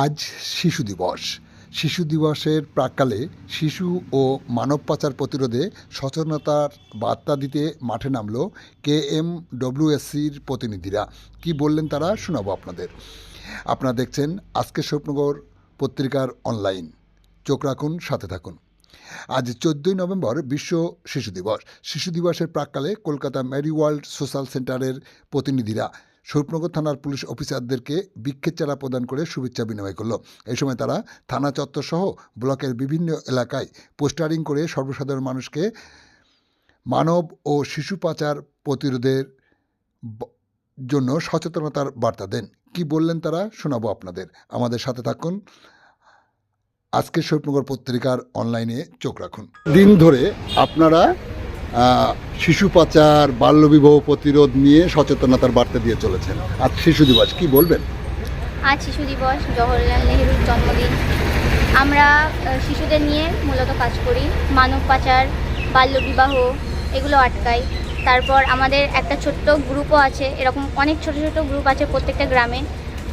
আজ শিশু দিবস। শিশু দিবসের প্রাক্কালে শিশু ও মানব পাচার প্রতিরোধে সচেতনতার বার্তা দিতে মাঠে নামল কেএমডব্লিউএসসির প্রতিনিধিরা। কি বললেন তারা শোনাবো আপনাদের। আপনারা দেখছেন আজকের স্বপ্নগর পত্রিকার অনলাইন। চোখ রাখুন, সাথে থাকুন। আজ 14ই নভেম্বর বিশ্ব শিশু দিবস। শিশু দিবসের প্রাক্কালে কলকাতা মেরি ওয়ার্ল্ড সোশ্যাল সেন্টারের প্রতিনিধিরা স্বরূপনগর থানার পুলিশ অফিসারদেরকে বৃক্ষের চারা প্রদান করে শুভেচ্ছা বিনিময় করল। এই সময় তারা থানা চত্বর সহ ব্লকের বিভিন্ন এলাকায় পোস্টারিং করে সর্বসাধারণ মানুষকে মানব ও শিশু পাচার প্রতিরোধের জন্য সচেতনতার বার্তা দেন। কি বললেন তারা শোনাবো আপনাদের। আমাদের সাথে থাকুন। আজকের স্বপ্নগর পত্রিকার অনলাইনে চোখ রাখুন। দিন ধরে আপনারা শিশু পাচার, বাল্যবিবাহ প্রতিরোধ নিয়ে সচেতনতার বার্তা দিয়ে চলেছেন। আজ শিশু দিবস, কি বলবেন? আজ শিশু দিবস, জওহরলাল নেহরুর জন্মদিন। আমরা শিশুদের নিয়ে মূলত কাজ করি। মানব পাচার, বাল্যবিবাহ এগুলো আটকাই। তারপর আমাদের একটা ছোট্ট গ্রুপও আছে, এরকম অনেক ছোট ছোট গ্রুপ আছে প্রত্যেকটা গ্রামে।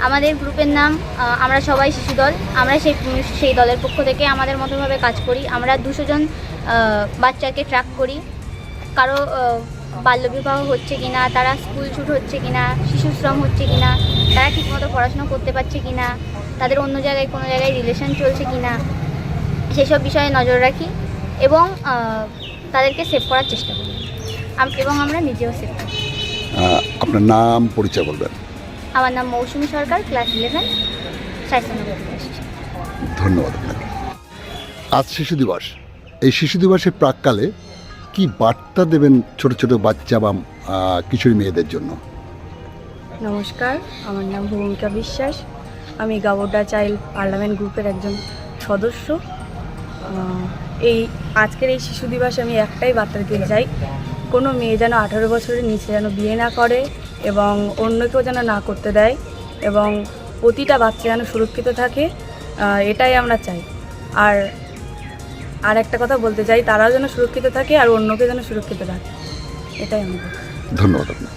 আমাদের গ্রুপের নাম আমরা সবাই শিশু দল। আমরা সেই দলের পক্ষ থেকে আমাদের মতোভাবে কাজ করি। আমরা 200 জন বাচ্চাকে ট্র্যাক করি। কারো বাল্যবিবাহ হচ্ছে কিনা, তারা স্কুল ছুট হচ্ছে কিনা, শিশু শ্রম হচ্ছে কিনা, তারা ঠিকমতো পড়াশোনা করতে পারছে কিনা, তাদের অন্য জায়গায় কোনো জায়গায় রিলেশন চলছে কিনা, সেসব বিষয়ে নজর রাখি এবং তাদেরকে সেভ করার চেষ্টা করি এবং আমরা নিজেও সেভ করি। আপনার নাম, পরিচয় বলবেন? আমার নাম মৌসুমী সরকার, ক্লাস 11, শাইস্তানগর। ধন্যবাদ আপনাকে। আজ শিশু দিবস। এই শিশু দিবসের প্রাক্কালে কি বার্তা দেবেন ছোট ছোট বাচ্চা বা কিশোরী মেয়েদের জন্য? নমস্কার, আমার নাম ভূমিকা বিশ্বাস। আমি গাবোডা চাইল্ড পার্লামেন্ট গ্রুপের একজন সদস্য। আজকের এই শিশু দিবসে আমি একটাই বার্তা দিতে চাই, কোনো মেয়ে যেন 18 বছরের নিচে যেন বিয়ে না করে এবং অন্য কেউ যেন না করতে দেয় এবং প্রতিটা বাচ্চা যেন সুরক্ষিত থাকে, এটাই আমরা চাই। আর একটা কথা বলতে চাই, তারাও যেন সুরক্ষিত থাকে আর অন্যকে যেন সুরক্ষিত রাখে, এটাই আমরা। ধন্যবাদ আপনাকে।